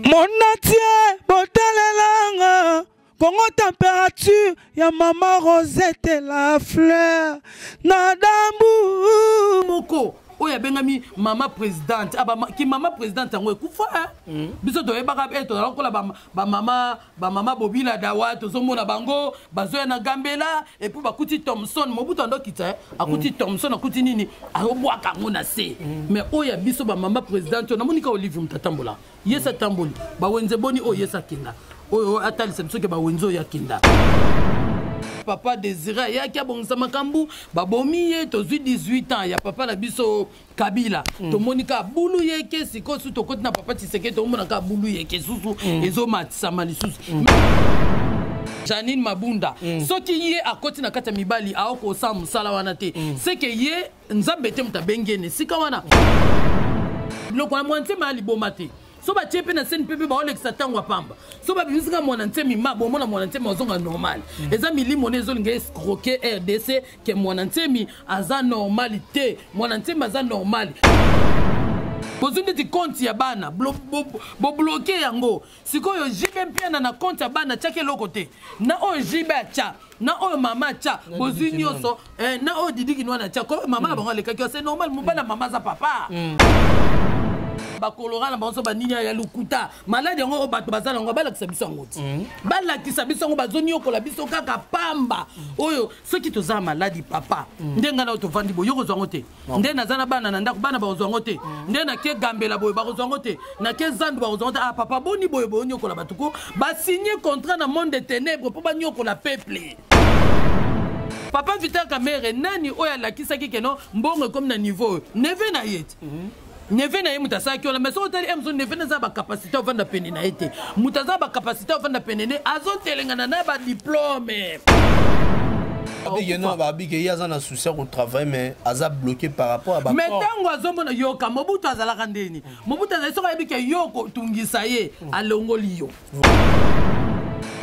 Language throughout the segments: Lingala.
Monatie botalelanga Congo température ya maman Rosette la fleur Nadambu Moko oya bengami mama présidente ki mama présidente ngo ekufa biso to yebaka to lokola ba mama Bobila Dawa to zomona bango bazoya na Gambela et puis bakuti Thompson Mobutu ndo kita akuti Thompson akuti nini abwaka ngona se mais oya biso ba mama présidente na monika Olivier Mtatambola yesa tamboli ba wenze boni o yesa kinda oyo atali semso ke ba wenzo ya kinda Papa Désiré ya kia bongisa makambu babomi ye to 18 ans ya papa la biso Kabila to monika bulu yeke siko su to kotina papa Tshisekedi to mona ka bulu yeke susu ezo matisa malisusu Janine Mabunda soki ye akoti na kata mibali aoko sa musala wana te seke ye nzambe te mutabengene sika wana loko na mwanze mali bomate so ba chepe na scène pepe ba olekisa tangwa pamba so ba bimisika mwana ntemi mabo mona mwana ntemi ozonga normal eza milimo nezo linga escroquer RDC ke mwana ntemi aza normalité mwana ntemi aza normal bozunde ti compte ya bana bo bloquer yango sikoyo jibe mpena na compte ya bana chake lokote na o jibe cha na o mama cha bozuni yoso na o didiki nwana cha ko mama bango lekaki c'est normal mobala mama za papa bakolora na banso baninya ya lukuta malade yango bato bazala ngo balakisa biso ngoti balakisa biso ngo bazoni yokola biso kaka pamba oyo soki toza maladi papa ndenga na to vandi boyo kozwa ngote nde nazana bana na ndako bana bakozwa ngote nde na ke Gambela boyo bakozwa ngote na ke Zandu bakozwa ngote ah papa boni boyo boyo nyokola batuko ba signer contrat na monde des ténèbres po ba nyokola peuple papa Vital Kamerhe nani oya lakisaki keno mbongo comme na niveau neve na yet neve na ye mutasaki ola mais so tali emso neve na za ba capacité au vanda pene na été mutaza ba capacité au vanda pene ne azotelengana na ba diplôme Abigeno babike yaza na souci au travail mais aza bloqué par rapport à ba mais tango azomona yoka Mobutu azala kandeni Mobutu azali so kabike yoko tungisa ye alongoli yo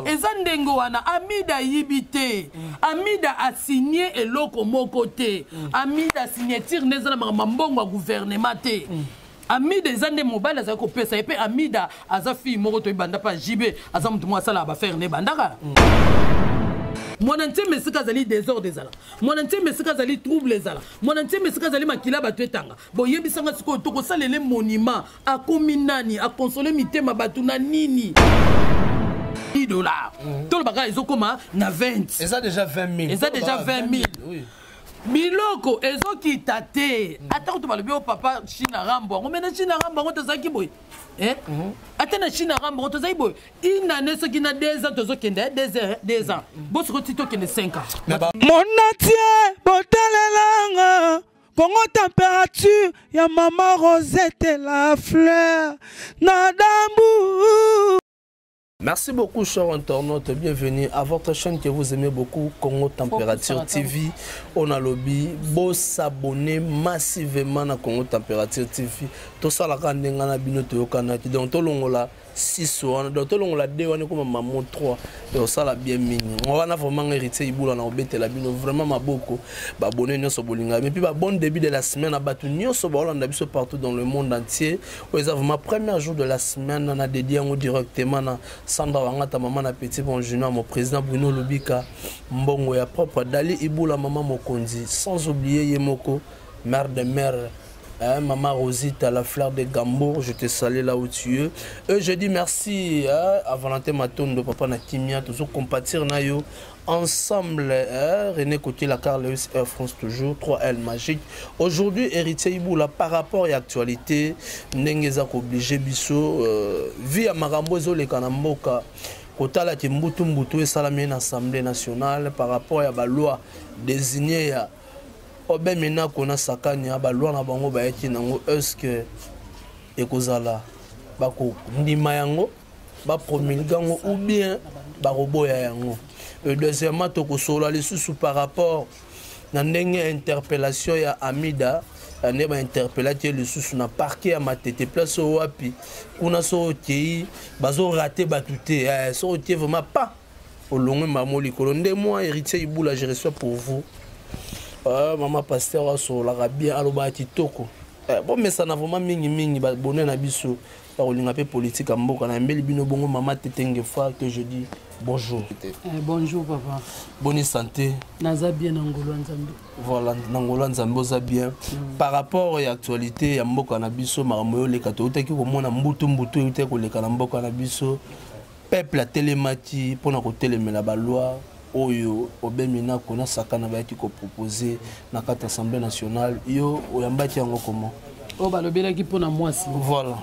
Ezandengo wana Amida yibite Amida a signé eloko moko te Amida signature nezana mambongo ya gouvernement te Amida ezande mobile za ko pesa epe Amida aza fille moko to ibanda pa jibe aza mutu mwa sala ba faire ne bandaka Mwana nteme sika zali désordre zala mwana nteme sika zali trouble zala mwana nteme sika zali makila batu etanga bo yebisanga siko to ko salele monument akomi nani a consoler mitema batu na nini $10. Tout le bagage ils ont comment na 20. Et ça déjà 20 000. Et ça déjà 20 000. Oui. Biloko ezo kitate. Attends tu vas le bio papa China Rambo. On mena China Rambo on tozaki boy. Attends China Rambo on tozaki boy. Une année ce qui na 2 ans tozo kende 2 ans. Boss ko tito kende 5 ans. Monatie botalelanga Congo température ya maman Rosette la fleur Nadambu. Merci beaucoup, chers internautes. Bienvenue à votre chaîne que vous aimez beaucoup, Congo Température TV. On a lobby, beau s'abonner massivement à Congo Température TV. Tout ça, la grande ngana binoto yokanaki. Donc, tout le monde là, 6 ans. Donc, tout le monde là, 2 ans, comme maman 3. Donc, ça, la bien mini. On va vraiment hériter, il boule, on a obété la bino. Vraiment, ma beaucoup. Abonner, nous sommes bolinga. Mais puis, bon début de la semaine, à battu, nous sommes partout dans le monde entier. Vous avez ma premier jour de la semaine, on a dédié directement à Sandra Wangata, maman na petit bon junior, mon président Bruno Lubika, Mbongo ya propre, Dali Iboula, maman Mokondi, sans oublier Yemoko, mère de mère, maman Rosita, la fleur de Gambour, je te salue là où tu es. Et je dis merci à Valentin Matondo, papa Nakimia, toujours compatir Nayo. Ensemble, René Cotier, la Carleus Air France toujours, 3L magique. Aujourd'hui, héritier Iboula, par rapport à l'actualité, Nengezak obligé Bisso, via Marambozo le Kanamboka, Kotala Timbutu et Salamien Assemblée nationale, par rapport à la loi désignée à Obemena Kona Sakani, à la loi Nabango Baeki Nango, est-ce que Ekozala, Bako Ndimayango, Bapromilgango ou bien Baroboya Yango. Deuxièmement, tokosola les sous par rapport à l'interpellation à Amida, on a interpellé les sous na parquet à ma tête place au wapi. On a sauté, bazo raté batouté, sauté vraiment pas. Au long de ma molle colonne moi héritier Iboula je reçois pour vous. Maman pasteur sur l'Arabie aloba kitoko. bon mais ça n'a vraiment mingi bonheur na biso par olinga pe politique à mboka na mbeli bino bongo mama tetenge fois que je dis bonjour. Bonjour papa. Bonne santé. Naza bien Nangolo Nzambe. Voilà, Nangolo Nzambe oza bien. Par rapport à l'actualité ya mboka na biso maramoyo le kato utaki ko mona mbutu utaki ko leka na mboka na biso peuple a telemati pona ko telemela ba loi oyo obemina kona sakana ba yaki ko proposer na kata assemblée nationale yo oyambaki yango comment? Oh balobela ki pona mwasi. Voilà.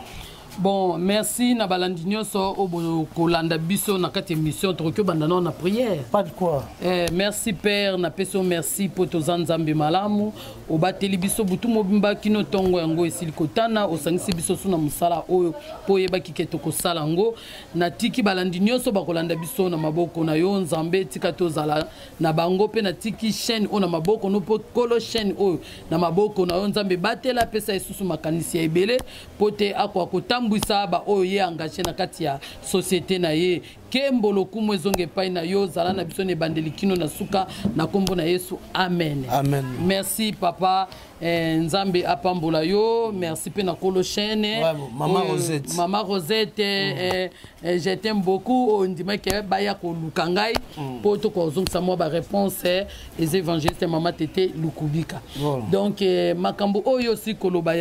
Bon, merci na balandi nyonso obo kolanda biso na kati émission tokyo bandana na prière. Pas de quoi. Merci père na peso merci poto zanzambe malamu obateli biso butu mobimba kino tongo yango esilikotana osangisi biso suna musala oyo po yeba kiketo ko sala ngo na tiki balandi nyonso bakolanda biso na maboko na yo nzambe tika tozala na bango pe na tiki chaîne o na maboko no po kolo chaîne oyo na maboko na yo nzambe batela pesa esusu makanisi ya ebele pote akwa kotambwisa ba oyo ye engagé na kati ya société na ye kembolo kumwe zonge pai na yo zala na biso ne bandeli kino na suka na kombo na Yesu amen. Amen. Merci papa nzambe apambola yo merci pe na kolo chaîne maman Rosette. Maman Rosette je t'aime beaucoup on dit que baya ko lukangai poto ko zongisa mo ba réponse les évangélistes maman tete lukubika. Donc makambo oyo si koloba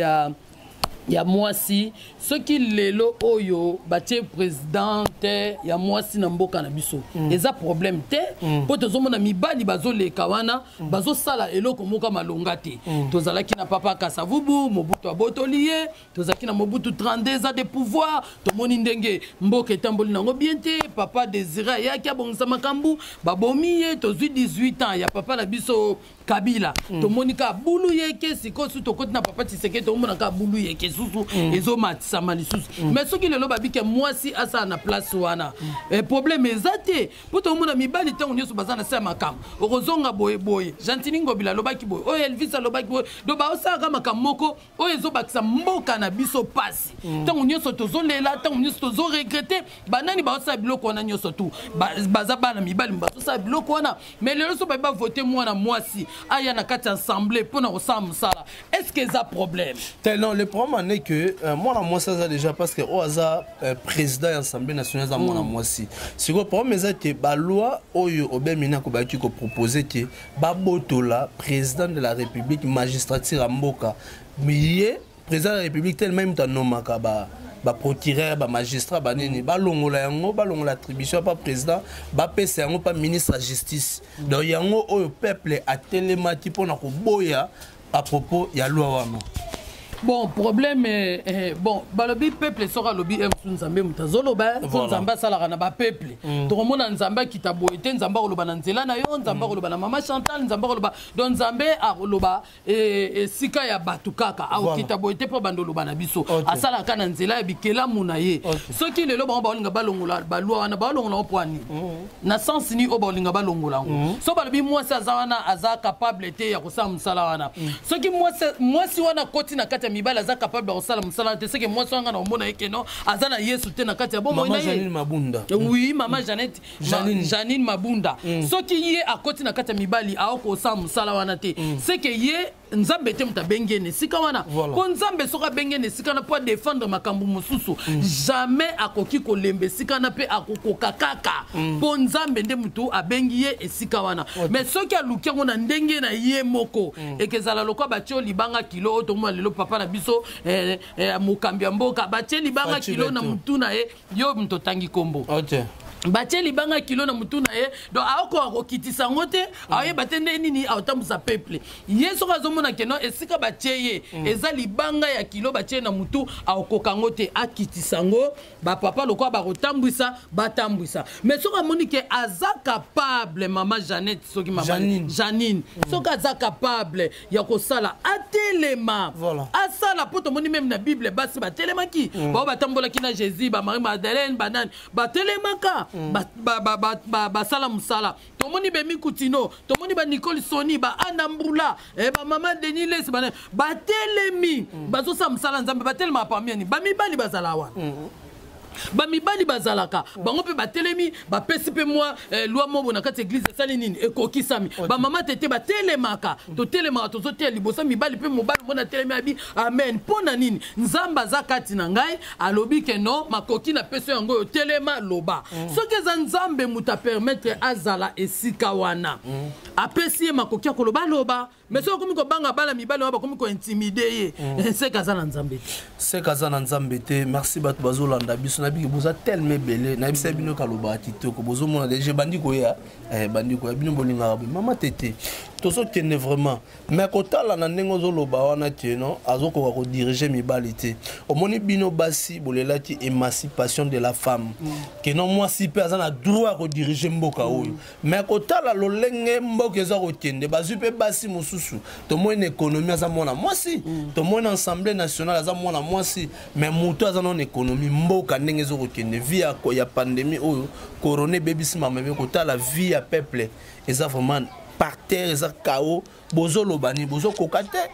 ya mwasi ce qui lelo oyo batie présidente ya mwasi na mboka na biso eza problème te po tozomona mibali bazoleka wana bazosala eloko moka malonga te tozalaki na papa Kasavubu Mobutu abotoli ye tozalaki na Mobutu 32 ans de pouvoir tomoni ndenge mboka etamboli nango bien te papa Désiré yaki abongisa makambu babomi ye tozwi 18 ans ya papa na biso Kabila tomoni ka bulu yeke siko su tokoti na papa Tshisekedi tomona ka bulu yeke susu ezo matisa malisusu mais soki lelo babike mwasi asa na place wana problème ezate po tomona mibali tango nyoso bazana sa makam okozonga boye Gentini Ngobila lobaki boye oyo Elvis lobaki boye do ba osaka makam moko oyo ezo bakisa mboka na biso pasi tango nyoso tozolela tango nyoso tozo regretter banani ba osaka biloko wana nyoso tu baza bana mibali mbazo sa biloko wana mais lelo so ba voter mwana mwasi aya na kati assemblée pour na osam sala est-ce que ça problème non le problème est que moi ça déjà parce que au hasard président de l'Assemblée nationale za moi moi si c'est le problème c'est que ba loi oyo obemina ko ba ki ko proposer que ba botola président de la République magistrature mboka mais président de la République tellement muta nomaka ba procureur ba magistrat ba nini ba longola yango ba longola attribution pas président ba pesa yango pas ministre de la justice donc yango oyo peuple a telemati pona ko boya à propos ya loi wana. Bon, problème bon, balobi peuple sera lobi nzambe mutazoloba nzamba sala na ba peuple. To mona nzamba kitaboete nzamba loba na nzela na yo nzamba loba na mama Chantal nzamba loba don nzambe a loba sika ya batukaka a kitaboete po bando loba na biso asala kana nzela ya bikela muna ye. Soki lelo ba olinga balongola balwa wana balongola opwani. Na sens ni olinga balongola ngo. So balobi mwasi azawana aza capable te ya kosala msala wana. Soki mwasi wana koti na kati mibala aza capable de sala musala te seke moi swanga na omona yeke no azana Yesu te na kati ya bomo ina Janine Mabunda oui mama Janine Mabunda soki ye akoti na kati ya mibali aoko sala musala wana te seke ye nzambe te mutabengene sika wana ko nzambe soka bengene sika na po défendre makambu mususu jamais akoki kolembe sika na pe akokoka kaka po nzambe nde mutu abengi ye esika wana mais soki aluki ngo na ndenge na ye moko ekezala lokwa batio libanga kilo to mo lelo papa na biso mukambi mboka batio libanga kilo na mutu na ye yo mtotangi kombo batie libanga kilo na mutu na ye donc aoko akokitisa ngo te aye batende nini aotambusa peuple yeso kazomona keno esika batie ye eza libanga ya kilo batie na mutu aokoka ngo te akitisa ngo ba papa lokwa ba kotambwisa batambwisa mais soka moni ke aza capable mama Janette soki mama Janine soka aza capable ya kosala atelema asala poto moni même na Bible basi batelema ki ba batambola ki na Jésus ba Marie Madeleine banane batelemaka ba sala musala tomoni be mikutino tomoni ba Nicole Soni ba Anambula ba mama Denise ba telemi bazo sa musala nzambe ba telema parmi ni ba mibali bazala wana ba mibali bazalaka bango pe batelemi ba pesi pe moi loi mobo na kati église sali nini ekokisami ba mama tete batelemaka to telemaka to zote libosa mibali pe mobali mona telemi abi amen pona nini nzamba za kati na ngai alobi ke no makoki na peso yango yo telema loba soki za nzambe muta permettre azala esika wana apesi makoki ya koloba loba mais soki komi ko banga bala mibali ba komi ko intimider ye c'est kazana nzambe c'est kazana nzambe te merci bat bazolanda biso na biki boza tellement belé na bisa bino kaloba kitoko bozo mona déjà bandi ko ya bino bolinga mama tete tozo kene vraiment mais kotala na ndenge zoloba wana te no azoko ko diriger mibali te omoni bino basi bolelaki émancipation de la femme que non moi si pe azana droit ko diriger mboka oyo mais kotala lolenge mboka eza ko kende bazu pe basi mususu to mo une économie aza mona moi si to mo une assemblée nationale aza mona moi si mais muto aza non économie mboka ndenge zo ko kende via ko ya pandémie oyo corona bebisi mama me kotala vie ya peuple eza vraiment par terre eza chaos bozo lobani bozo kokate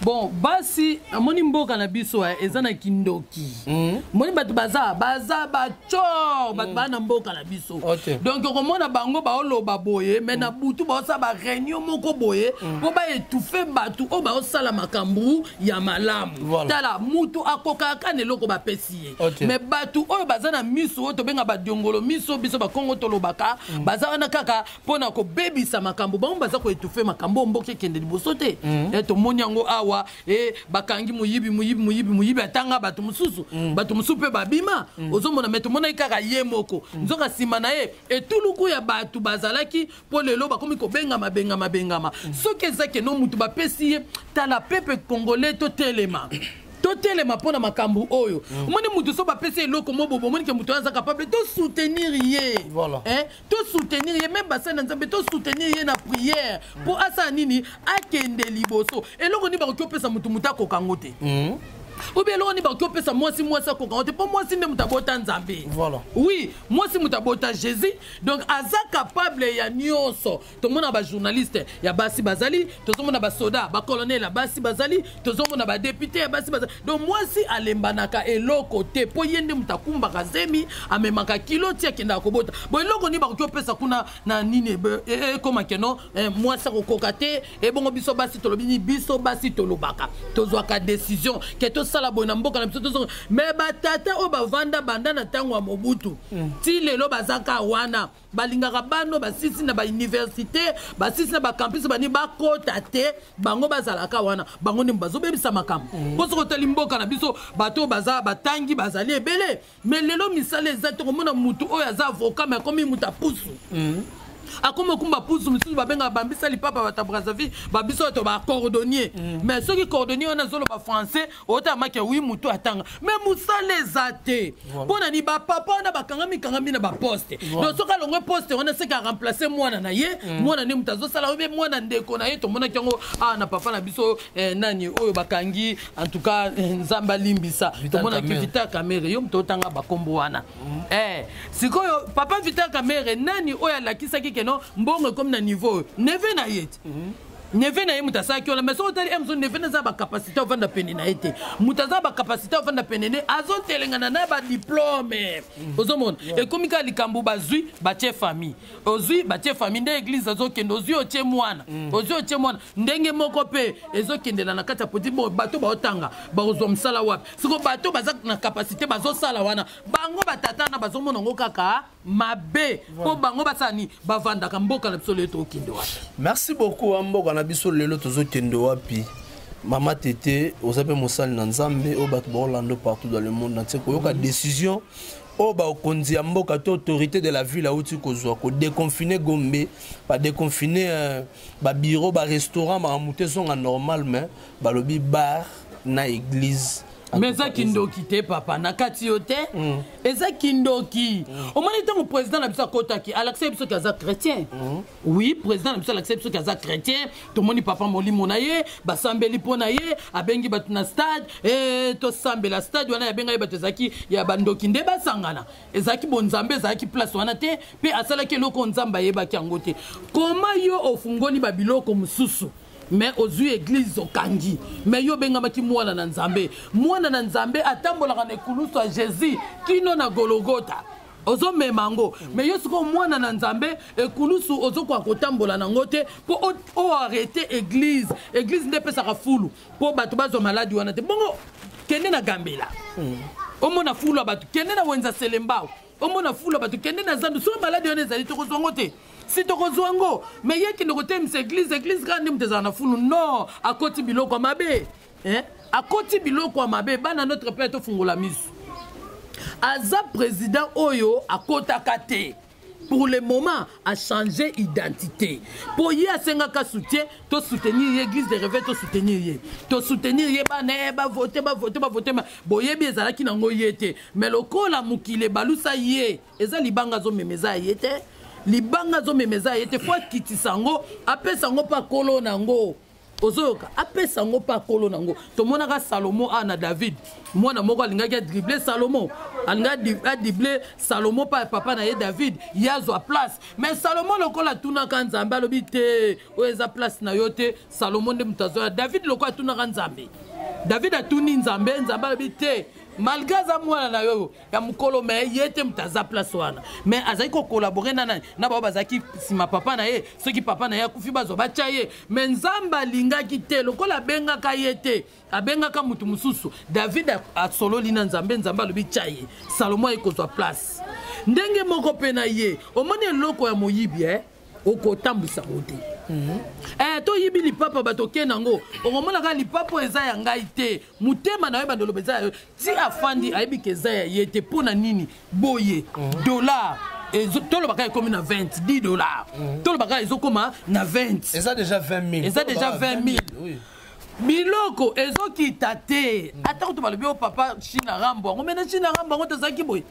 bon basi amoni mboka na biso eza na kindoki moni bato baza bacho bato bana mboka na biso donc komona bango baoloba boye mais na butu baosa ba réunion moko boye po ba étouffer bato o baosala makambu ya malamu tala mutu akokaka neloko bapesi ye mais bato oyo baza na miso oyo tobenga badiongolo miso biso bakongo tolobaka baza wana kaka mpona kobebisa makambo bango baza koétouffer makambo mboka ekende liboso te tomoni yango awa bakangi muyibi atanga bato mususu pe babima ozomona meto mona ikaka ye moko nzoka sima na ye etuluku ya bato bazalaki po lelo bakomi kobengama soki ezake no mutu bapesi ye tala pepe congolais totelema pona makambu oyo omoni mutu so bapesi eloko mobobo omoni ke mutu aza capable to soutenir ye to soutenir ye même basa na nzambe to soutenir ye na prière po asa nini akende liboso eloko ni bakoki opesa mutu akokango te ou bien l'on est pas que ça moi si pour moi si ne mutabota nzambe oui moi si mutabota Jésus donc aza capable ya nyonso to mona ba journaliste ya basi bazali to mona ba soda ba colonel ya basi bazali to mona ba député ya basi bazali donc moi si alembanaka eloko te po yende mutakumba kazemi amemaka kilo tia kenda kobota bon eloko ni ba ko pesa kuna na nini comment que non moi ça ko kokate et bon biso basi to lobini biso basi to lobaka to zwaka décision que to sala bona mboka na biso to mais batata o bavanda banda na tango ya Mobutu ti lelo bazaka wana balingaka bano basisi na ba université basisi na ba campus bani bakota te bango bazalaka wana bango ne bazobebisa makambo poso ko tali mboka na biso bato baza batangi bazali ebele mais lelo misale ezate ko mona mutu oyo aza avocat mais comme muta pusu akoma kumba pusu misusu babenga bambisa lipapa bata Brazzaville babiso to ba cordonnier mais ceux qui cordonnier on a zolo ba français ota make oui mutu atanga mais musale zate pona ni ba papa na bakangami na ba poste donc soka longwe poste on a se ka remplacer mwana na ye mwana ni mutazo sala obe mwana ndeko na ye to mona kyango na papa na biso nani oyo bakangi en tout cas nzamba limbisa to mona ki Vital Kamerhe yo mtotanga bakombo wana sikoyo papa Vital Kamerhe nani oyo lakisaki non mbongo comme na niveau neve na yet neve na ye mutasaki ona mais so tali emso neve na za ba capacité au vanda pene na été mutaza ba capacité au vanda pene ne azotelengana na ba diplôme ozomona et comme ka likambu bazui ba tie famille ozui ba tie famille nde église azokende ozui otie mwana ndenge moko pe ezokendela na kata petit bo bato ba otanga ba ozwa msala wapi siko bato baza na capacité bazosala wana bango batata na bazomona ngo kaka mabe po bango basani bavanda ka mboka na biso leto okende wapi. Merci beaucoup mboka na biso lelo tozokende wapi mama tete osape mosali na nzambe o bato bolando partout dans le monde entier ko yoka décision o ba okonzi ya mboka to autorité de la ville a uti kozwa ko déconfiner Gombe pas déconfiner ba bureau ba restaurant ba muté zonga normal mais ba lobi bar na église. Mais ça kindoki te papa nakati yote eza kindoki au moins tant président la biso kotaki Alexis biso kaza chrétien oui président la biso Alexis biso kaza chrétien to moni papa moli monaye basambeli pona ye abengi batu na stade to sambela stade wana ya benga batu zaki ya bandoki nde basangana ezaki bonzambe ezaki place wana te pe asala ke loko nzamba yeba kyango te koma yo ofungoli babiloko mususu mais ozwi église okangi mais yo bengamaki mwana na nzambe atambolaka na ekulusu ya Jésus kino na Golgotha ozo memango mais yo siko mwana na nzambe ekulusu ozo kwa kotambola nango te po o arrêter église nde pesaka fulu po bato bazo maladi wana te bongo kende na gambela omona fulu bato kende na wenza selembao omona fulu bato kende na zandu so maladi wana ezali tokozwango te si tokozwango mais yeki ndoko te mse église grande mteza na fulu non akoti biloko mabe akoti biloko mabe bana notre père to fungola misu aza président oyo akotaka te pour le moment a changé identité pour y asengaka soutien to soutenir l'église de réveil to soutenir ye ba voter boyebi ezalaki nango yete mais lokola mukile balusa ye eza libanga zo memeza yete fo kitisango apesango pa kolo nango ozoyoka apesango pa kolo nango tomonaka Salomo ana David mwana moko alingaki dribler Salomo alinga dribler Salomo pa papa na ye David yazo a place mais Salomo lokola tunaka nzambe alobi te oeza place na yo te Salomo nde mutazo David lokola tunaka nzambe David atuni nzambe alobi te malgré za mwana na yo ya mukolo mais yete mutaza place wana mais azaki ko collaborer na baba bazaki sima papa na ye soki papa na ye akufi bazo bacha ye mais nzamba lingaki te lokola bengaka yete abengaka mutu mususu David asololi na nzambe alobi chaye Salomo ekozwa place ndenge moko pena ye omoni eloko ya moyibi okotambwisa ngote to yibi lipapa batoke nango okomona lipapa eza ya ngai te mutema na yo bandolo beza ti afandi ayebi ke eza ya ye te pona nini boye dollar tolobaka ekomi na 20 $10 tolobaka ezokoma na 20 eza déjà 20 000 oui biloko ezokita te ata kutu balobi o papa China rambo yango mena China rambo yango tozalaki boye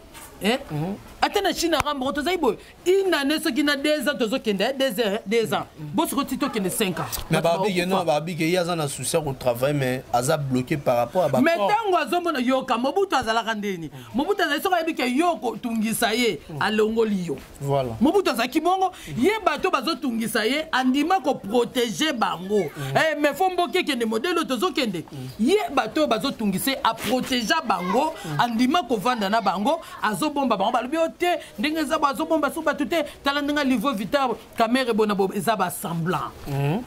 ata na China rambo yango tozalaki boye inane soki na 2 ans tozokende 2 ans bosiko ti tokende 5 ans mais babike ye aza na souci ya kotravaille mais aza bloqué par rapport à mais ntango azomona yoka Mobutu azalaka ndeni Mobutu azali soki ayebi ke yo kotungisa ye alongoli yo voilà Mobutu azalaki bongo ye bato bazotungisa ye andima koprotege bango mais fo mboke kende modelo tozokende ye bato bazotungise a protéger bango andima kovanda na bango azobomba bango balobi te ndenge za bazobomba so bato te tala ndinga niveau vital camera bona bo eza ba semblant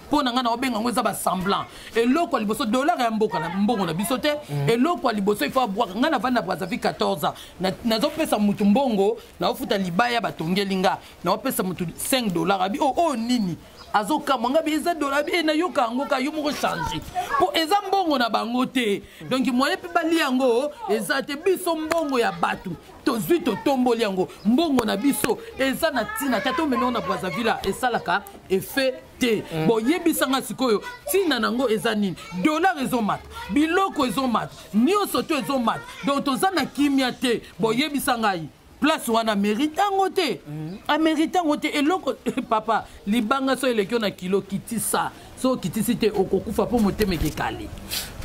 pona ngana obenga ngo eza ba semblant eloko liboso dollar ya mboka na mbongo na biso te eloko liboso ifo abwaka ngana vanda Brazzaville 14 ans nazo pesa mutu mbongo na ofuta libaya batongelinga na opesa mutu $5 abi nini azoka mwanga beza dollar bi na yoka ngo ka yo moko changer po eza mbongo na bango te donc moye pe bali yango eza te biso mbongo ya batu tozwi totomboli yango mbongo na biso eza na tina tato meme na Brazzaville esalaka effet te bo yebisanga sikoyo tina nango eza nini dollar ezomat biloko ezomat nyonso to ezomat donc tozana kimia te bo yebisanga yi place wana méritango te améritango te eloko papa libanga so elekio na kilo kitisa so kitisi te okokufa po moteme kekali.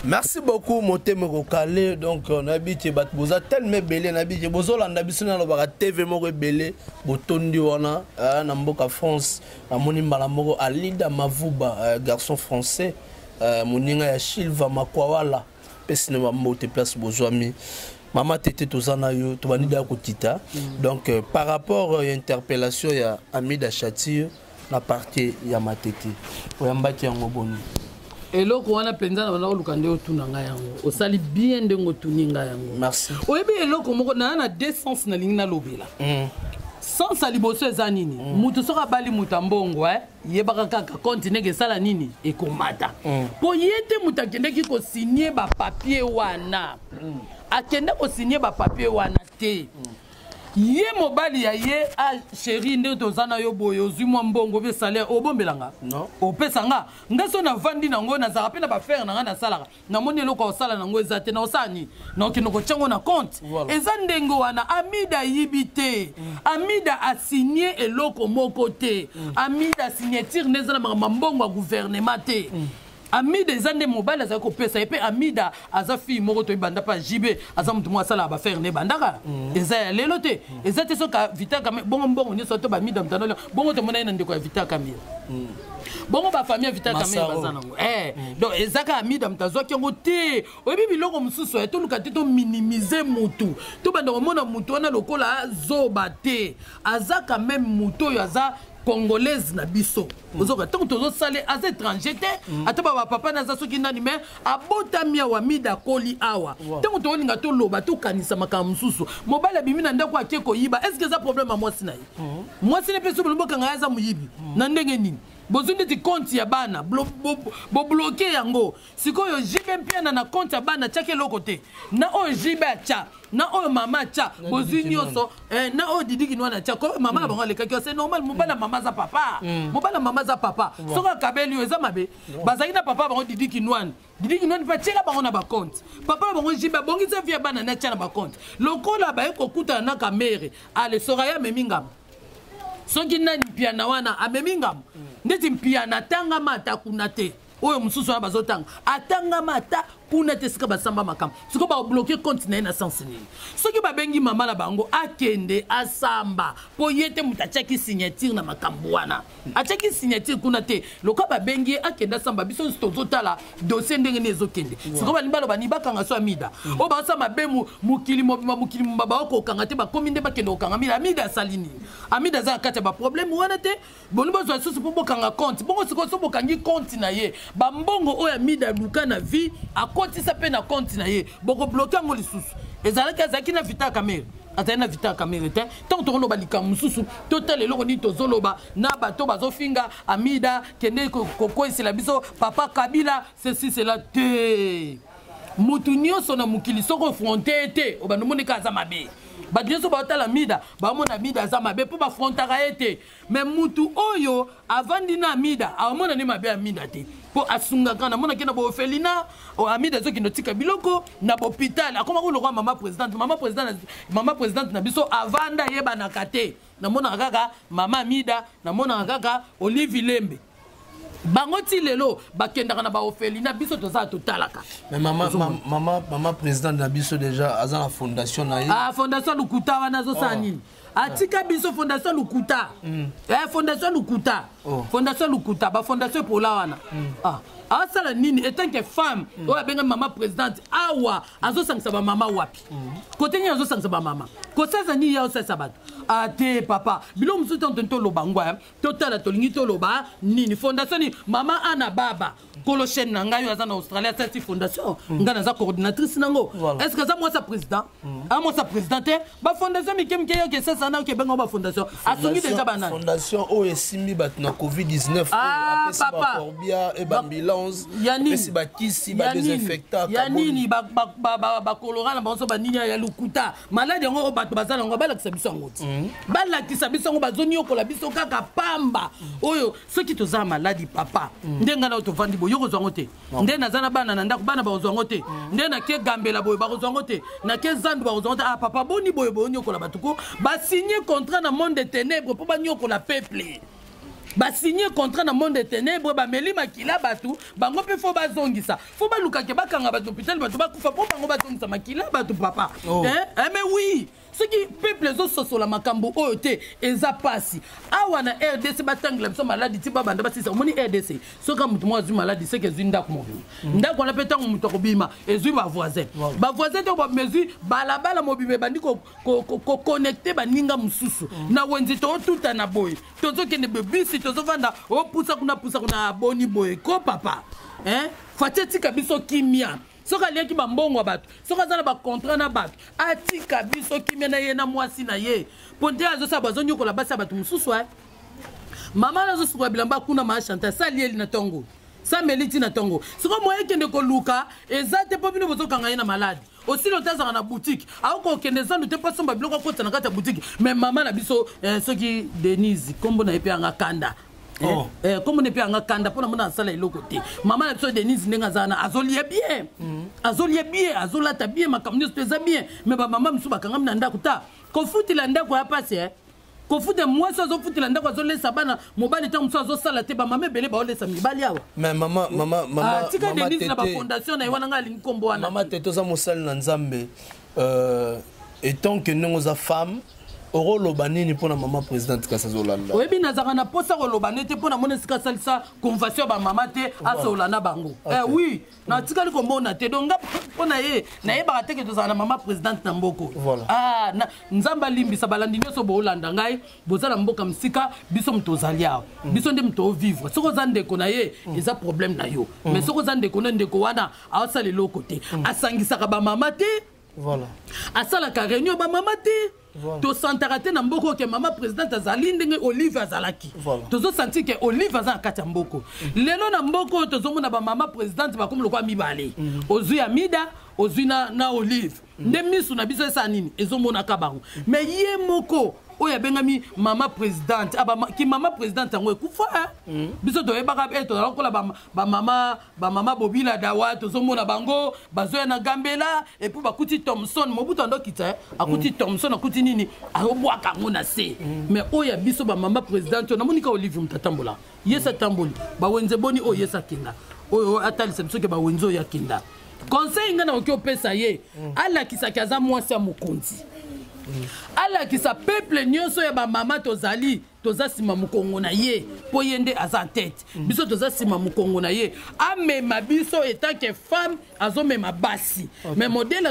Merci beaucoup moteme kokale donc on habite bat boza tellement belé na bije bozolanda biso na lobaka TV moko belé botondi wana na mboka France amoni mbala moko Alida Mavuba garçon français moninga ya Shilva Makwawala pesine ba mote place bozwami Mama Tete tozana yo tobani da kotita donc par rapport à interpellation ya Amida Chatir na partie ya Matete oyambaki yango boni eloko wana penza na oluka nde otuna nga yango osali bien ndengo tuninga yango merci oyebi eloko moko na deux sens na lingi na lobela sans aliboso eza nini mutu soka bali mutambongo yebaka kaka konti nege sala nini ekomata po yete mutakendeki ko signer ba papier wana akende ko signer ba papier wana te ye mobali ya ye a chéri nde tozana yo boyo ozimwa mbongo be salaire obombelanga non opesanga ngaso na vandi nango na zaka pe na ba faire nanga na salaka na moni eloko osala nango ezate na osani na kinoko tchango na compte eza ndengo wana Amida yibite Amida a signé eloko moko te Amida signature neza na mbongo ya gouvernement te Amida ezande mobile za ko pesa epe Amida aza fille moko to ibanda pa jibe aza mutu mwa sala ba faire ne bandaka eza ya lelo te eza te soka Vital Kamerhe bongo bongo ni soto ba Amida mtano bongo to mona ina ndeko ya Vital Kamerhe bongo ba famille Vital Kamerhe bazana ngo donc ezaka amida mtazo kengo te oyebi biloko mususu to luka te to minimiser mutu to banda komona mutu wana lokola zoba te azaka même mutu yo aza congolaise na biso ozoka tant tozo sale az étranger te ataba ba papa na za soki nani mais abota mia wa mida koli awa tant to linga to loba to kanisa makambo mususu mobala bimi na ndako akeko yiba est-ce que ça problème à moi sinayi moi sine peso boka ngaza muyibi na ndenge nini bozunde ti compte ya bana bo bloquer yango sikoyo jibe mpiana na compte ya bana chake lokote na o jibe cha na o mama cha bozinyoso na o didiki nwana cha ko mama bango le kakio c'est normal mobala mama za papa mobala mama za papa soka kabeli eza mabe bazaki na papa bango didiki nwana pa chela bango na ba compte papa bango jibe bongisa via bana na cha na ba compte lokola ba ekokuta na Kamerhe ale soraya memingam soki nani piana wana amemingam ndeti mpiana tanga mata kuna te oyo mususu na bazotanga atanga mata kuna te sika basamba makam siko ba bloquer compte na sens nini soki ba bengi mama la bango akende asamba po yete mutachaki signature na makambo wana achaki signature kuna te loka ba bengi akende asamba biso tozotala dossier ndenge ne ezokende siko ba limbalo bani bakanga so amida o ba sama be mukili baba ko kanga te ba kominde bakende okanga amida salini amida za kata ba problème wana te bonimba zo susu po bokanga compte bongo siko so bokangi compte na ye ba mbongo oyo amida luka na vie koti sa pe na compte na ye boko bloquer ngo lisusu ezalaki azaki na Vital Kamerhe atana Vital Kamerhe te tant to loba likamu mususu total eloko ni tozoloba na bato bazofinga amida kende koko isila biso papa Kabila ceci cela te mutu nyonso na mukili soko fronté te obanomoni ka za mabe badinso baotala mida bamona mida za mabe po bafrontaka ete mais mutu oyo avandi na mida amona ne mabe amida te po asungaka na mona kena bo felina o amida zo kino tika biloko na hôpital akoma ko lokwa mama présidente na biso avanda yeba na kate na mona kaka mama amida na mona kaka Olive Lembe bango ti lelo bakendaka na ba ofelina biso toza totalaka mais mama président na biso déjà aza na fondation na ye fondation Lukuta wana zo sa nini atika biso fondation Lukuta fondation Lukuta fondation Lukuta ba fondation pour la wana asala nini etant que femme oya benga mama présidente awa azosangisa ba mama wapi côté ni azosangisa ba mama kosaza ni ya osasa bato ate papa bilo musu tonto lobangwa totala tolingi to loba nini fondation ni mama ana baba kolo chaîne na ngai azana Australia cette fondation ngana za coordinatrice nango est-ce que ça moi sa président moi sa présidente ba fondation mikemke yo ke sasa na ke benga ba fondation asongi déjà banana fondation o esimi bat na covid-19 apesi ba corbia e ba apesi ba kisi ba désinfectant yanini ba colorant ba so ba nini ya Lukuta malade ngo bato bazala ngo balakisa biso ngoti balakisa biso ngo bazoni okola biso kaka pamba oyo soki toza maladi papa ndenga na tovandi boyo kozwango te nde nazana bana na ndako bana bazwango te nde na ke gambela boyo bazwango te na ke zandu bazwango te papa boni boyo nyokola batuko ba signer contrat na monde des ténèbres po ba nyokola peuple ba signer contrat na monde des ténèbres ba meli makila batu bango pe fo bazongisa fo ba luka ke bakanga batu hôpital batu bakufa po bango bazongisa makila batu papa mais oui ce qui peuple zo soso la makambo oyote eza pasi awa na RDC batangla biso maladi ti babanda basisa omoni RDC soka mutu mwa zu maladi c'est que zinda ko mobima ndako na petango mutu ko bima ezui ba voisin to ba mesure balabala mobime bandi ko connecter baninga mususu na wenzi to tuta na boy tozo kende bebisi tozo vanda o pusa kuna boni boy ko papa fateti kabiso kimia soka liaki bambongo bato soka zana ba contrat na bato atika biso kimia na ye na mwasi na ye ponte azo sa bazonyo ko la basa bato mususu mama na zo suka bilamba kuna ma chanta salieli na tongo sa meliti na tongo soko moye kende ko luka ezate po bino bozo kanga ye na malade aussi le tazara na boutique ako kende zandu te pas somba biloko ko tana kata boutique mais mama na biso soki Denise kombo na epe anga kanda comme on est pas en Kanda pour la salle et côté maman a besoin de Denise Nengazana azolie bien azolata bien ma communauté c'est bien mais maman me souba kangam nanda kuta ko futi landa ko passer ko futi moi ça zo futi landa ko zolesa bana mobali tant so zo sala te ba maman belé ba olesa mibali awa mais maman tika Denise na ba fondation na wana ngali nkombo wana maman teto za mosali na Nzambe étant que nous a femme oro lobanini pour la maman présidente Kassa Zolanda. Oui, bien nazaka na posa kolobane te pour na mona sika salisa convention ba maman te asolana bango. Oui, na tikali ko mona te donc pona ye na ye ba te ke tozana maman présidente na mboko. Ah, na nzamba limbi sa balandi nyoso bo Holanda ngai bozala mboka msika biso mtozalia. Biso nde mto vivre. Soko zande ko na ye eza problème na yo. Mais soko zande ko ndeko wana awasale lokote. Asangisa ka ba maman te. Voilà. Asala ka réunion ba maman te. To santarate na mboko ke mama présidente azali ndenge Olive azalaki. Tozo senti ke Olive azala kati ya mboko. Lelo na mboko tozo mona ba mama présidente ba comme lokwa mibale. Ozui Amida, ozui na Olive. Nde misu na biso esa nini ezo mona ka bango. Mais ye moko oya bengami mama présidente ki mama présidente ngo ekufa biso to ebaka to lokola ba mama Bobila Dawa tozo mona bango bazoya na Gambela et puis bakuti Thompson Mobutu ndo kita akuti Thompson akuti nini abwaka ngona se mais oya biso ba mama présidente na monika Olive mtatambola yesa tamboli ba wenze boni o yesa kinga oyo atali semso ke ba wenzo ya kinda conseil ngana okopesa ye ala kisaki aza mwasi ya mukonzi ala kisa peuple nyonso ya ba mama tozali toza sima mukongo na ye po yende aza tête biso toza sima mukongo na ye amema biso etant que femme azomema basi mais modèle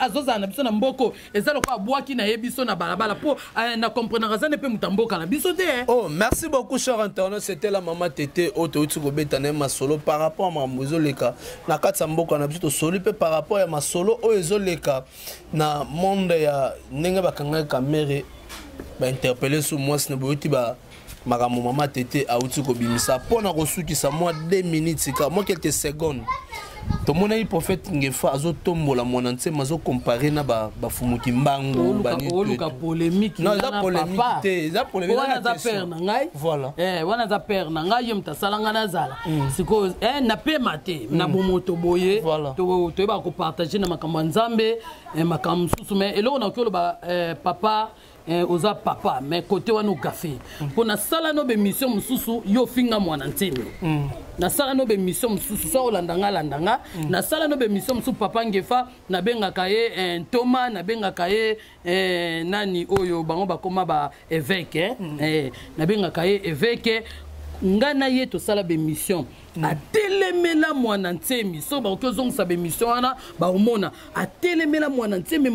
azozana na biso na mboko ezalo ko abwaki na ye biso na balabala po na comprendre ça ne peut mutamboka na biso te. Oh, merci beaucoup cher internaute, c'était la maman Tété auto utiko betane ma solo par rapport à mamuzo leka na katsa mboko na biso solo pe par rapport à ma solo o ezoleka na monde ya ndenge bakanga kamere ba interpeller sur moi ce ne ba makambo mama Tété auti ko bimisa pona ko sukisa moi 2 minutes ka moi quelques secondes to mona i prophète ngefa azo tombola mona ntse mazo comparer na ba fumuki mbango bani oluka polémique non za polémique te za polémique wana za père na ngai voilà wana za père na ngai yem tasalanga na zala siko na pe mate na bomoto boye to ba ko partager na makambo nzambe makambo susu mais eloko na kolo ba papa oza papa mais côté wana café pour na sala no be mission mususu yo finga mwana ntimi na sala no be mission mususu so landanga na sala no be mission mususu papa ngefa na benga kaye Thomas na benga kaye nani oyo bango bakoma ba évêque na benga kaye évêque ngana ye to sala be mission atelemela mwana ntemi so ba kozongisa be mission wana ba omona atelemela mwana ntemi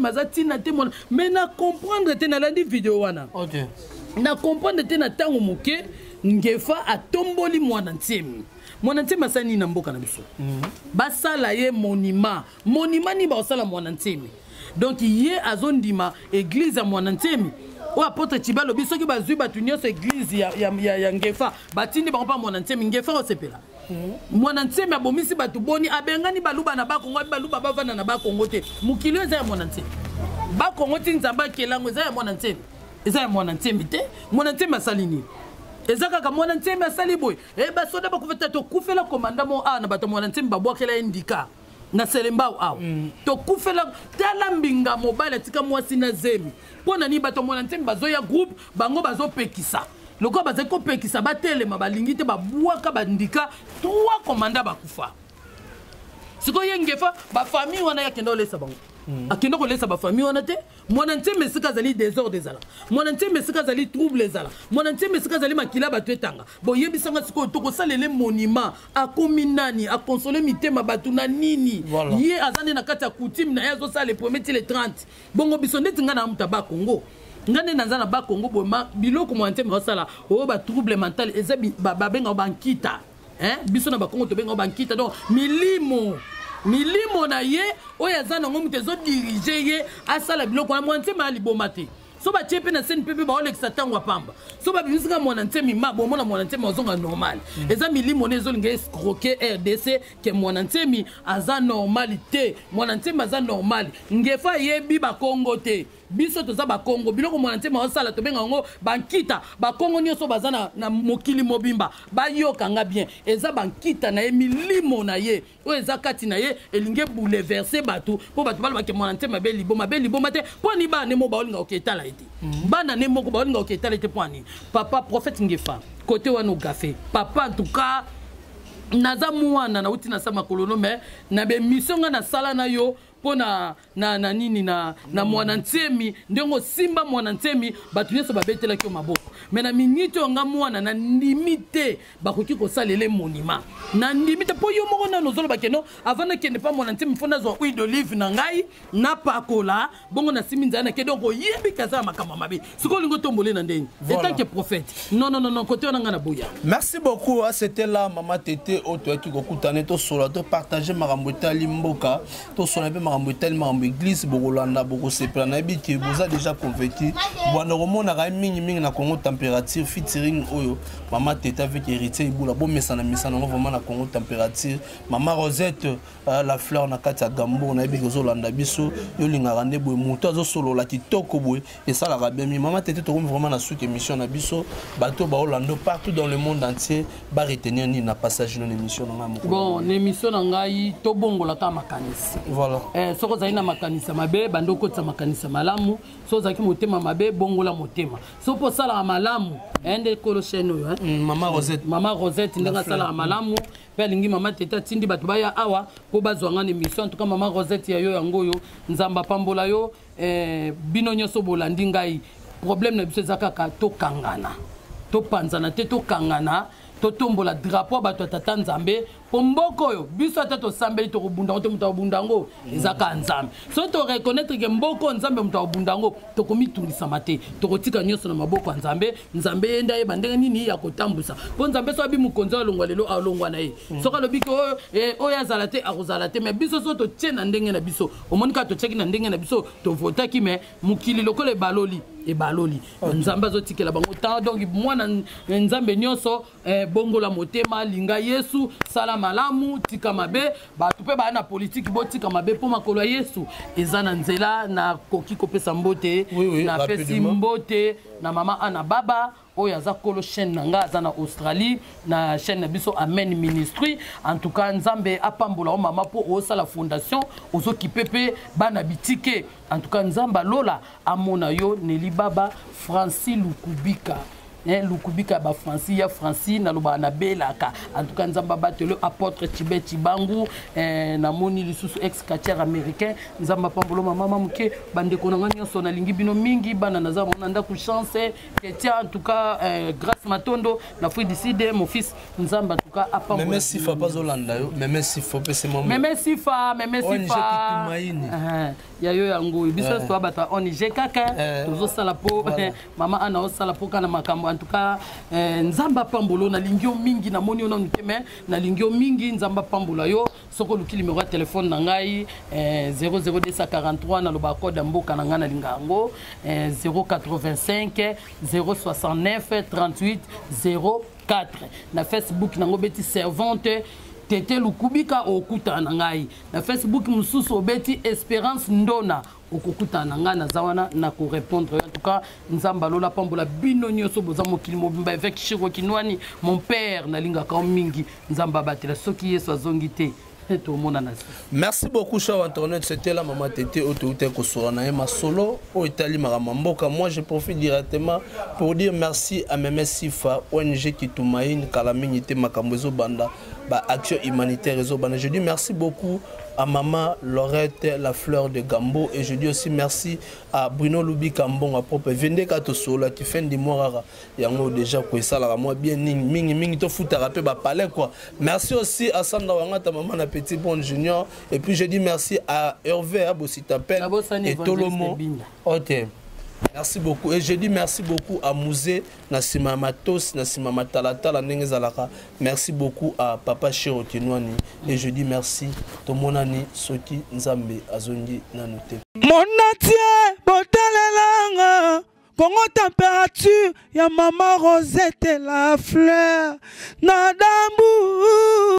azatina te mwana mais na comprendre te na landi vidéo wana OK na comprendre te na tango moke ngefa atomboli mwana ntemi asani na mboka na biso basala ye monument ni ba osala mwana ntemi donc ye azondima église ya mwana ntemi o apôtre Tibalo biso ki bazui batu nyonso église ya ngefa batindi bango pa mwana ntemi ngefa osepela mwana ntemi abomisi batu boni abengani baluba na bakongo baluba bavana na bakongo te mukilo eza ya mwana ntemi bakongo ti nzamba kelango eza ya mwana ntemi eza ya mwana ntemi te mwana ntemi asali nini eza kaka mwana ntemi asali boye basoda bakufeta tokufela komanda mo na bato mwana ntemi babwakela indika na selembao aw to kufela tala mbinga mobile tika mwasi na zemi pona ni bato mwana ntemi bazoya groupe bango bazopekisa loko bazeko pekisa batelema balingi te babwaka bandika 3 komanda bakufa siko yengefa ba famille wana yakenda olesa bango akenda kolesa ba famille wana te mwana ntemi sika zali désordre ezala mwana ntemi sika zali trouble ezala mwana ntemi sika zali makila bato etanga boyebisanga siko to kosalele monument akomi nani akonsole mitema bato na nini ye azande na kati ya coutume na ye azosala le premier le 30 bongo biso ndeti nga na muta ba Congo ngane nanza na ba Congo boma biloko mwana ntemi osala o ba trouble mental eza babenga bankita biso na ba Congo to benga bankita donc milimo na ye oyo aza nango moto ezodiriger ye asala biloko na mwana ntemi aliboma te so batie mpe na seni mpe baolekisa ntango apamba so babimisika mwana ntemi ma bomona mwana ntemi azonga normal eza milimo na ezolinga escroke RDC ke mwana ntemi aza normal te mwana ntemi aza normal ngefa yebi bakongo te biso toza bakongo biloko mwana ntemi osala tobenga yango bankita bakongo nyonso baza na mokili mobimba bayokanga bien eza bankita na ye milimo na ye oyo eza kati na ye elingi bouleverse bato mpo bato balobake mwana ntemi abeliboma te mpo ni bana nemo baolinga oketala ete bana nemoko baolinga oketala ete mpo ani papa prophète ngefa kote wana ogafe papa en tout cas naza mwana nauti na sama kolono mais na bemission nga na sala na yo po na nini na mwana ntemi ndongo simba mwana ntemi batu nyonso babetela ki maboko mais na minute nga mwana na limite bakoki ko salele monima na limite po yo moko na nozolo bakeno avant na kende pa mwana ntemi fona zo huile d'olive na ngai na pakola bongo na siminza na ke donc yebi kaza makama mabe siko lingo tombole na ndenge et tant que prophète non côté on na boya. Merci beaucoup, c'était là maman Tété auto qui kokutane to solo to partager makambo etali mboka to solo pe makambo etali makambo église bokolanda boko sepla na bi ki boza déjà converti bwana komona ka mingi na Congo température featuring oyo maman Tété avec héritier ibula bo mesana vraiment na Congo température maman Rosette la fleur na kati ya Gambo na bi kozolanda biso yo linga rande boy muto azo solo la kitoko boy et ça la bien maman Tété to vraiment na sous émission na biso bato ba Orlando partout dans le monde entier ba retenir ni na passage dans l'émission na ngamo. Bon, l'émission na ngai to bongo la ka makanisi. Voilà. Soko za ina makanisa mabe bandoko tsa makanisa malamu, so za ki motema mabe bongo la motema. So po sala malamu, ende kolo cheno yo, Maman Rosette ndenga sala malamu, pe lingi Maman Tété tindi batu baya awa po bazwanga émission en tout cas Maman Rosette ya yo yango yo, nzamba pambola yo, bino nyoso bolandi ngai. Problème na biso zakaka to kangana. To panzana te to kangana to tombola drapeau bato tata nzambe pomboko yo biso ata to sambeli to kubunda to muta bundango ezaka nzambe so to reconnaître que mboko nzambe muta bundango to komitungisa mate to kotika nyoso na maboko nzambe nzambe enda ye bandenge nini ya kotambusa po nzambe so abi mukonzo alongwa lelo alongwa na ye so ka lobiko oya azalate akuzalate mais biso so to tiena ndenge na biso omonika to cheki na ndenge na biso to votaki mais mukili lokole baloli et baloli nzamba zotikela bango ta donc mwana nzambe nyonso bongo la motema linga Yesu sala malamu tika mabe batu pe ba na politique botika mabe po makolo Yesu ezana nzela na koki kopesa mbote na pesi mbote na mama ana baba oya za kolo chaîne nanga za na Australie na chaîne na biso Amen Ministry en tout cas nzambe apambola o mama po o sala fondation ozo kipepe bana bitike en tout cas nzamba lola amona yo Neli Baba Francis Lukubika Lukubika ba Francis ya Francis na loba na belaka en tout cas nzamba batelo apôtre Tibet Chibangu na moni lisusu ex quartier américain nzamba pambolo mama muke bande konanga nyonso na lingi bino mingi bana na za mona ndaku chance ketia en tout cas grâce matondo na fui décider mon fils nzamba en tout cas apambola même si fa pas olanda yo même si faut pese moment même si fa ya yo yango biso so bata on jekaka tozo sala po mama ana o sala po kana makambo en tout cas nzamba pambolo na lingio mingi na moni ona nkeme na lingio mingi nzamba pambola yo soko luki numéro ya téléphone na ngai 00243 na loba code mboka na ngana lingango 085 069 38 04 na Facebook nango beti servante Tété Lukubika okuta na ngai na Facebook mususu obeti Espérance Ndona okukuta na ngai na zawana na ko répondre en tout cas nzamba lola pambola bino nyoso boza mokili mobimba avec Shiro Kinwani mon père na linga ka mingi nzamba batela soki Yesu azongi te. Merci beaucoup, cher Internet. C'était la maman Tété autorité Kosorana ma solo au Italie Maramamboka. Moi, je profite directement pour dire merci à Meme Sifa, ONG Kitoumaïn, Kalaminité Makambozo Banda, Action Humanitaire Réseau Banda. Je dis merci beaucoup à maman Laurette, la fleur de Gambo. Et je dis aussi merci à Bruno Loubi Kambon, à propre Vende Katosola, qui fait des mois yango déjà quoi ça là moi bien mingi to foot rapper ba palais quoi. Merci aussi à Sandra Wangata maman na petit bon junior et puis je dis merci à Hervé Abositapel et Tolomo. OK. Merci beaucoup et je dis merci beaucoup à Mouzé Nassima Matos Nassima Matalata la Nengezalaka. Merci beaucoup à Papa Shiro Kinwani et je dis merci Tomonani Soki Nzambe Azongi Nanote. Mon natie botalelanga Congo température ya maman Rosette la fleur na dambu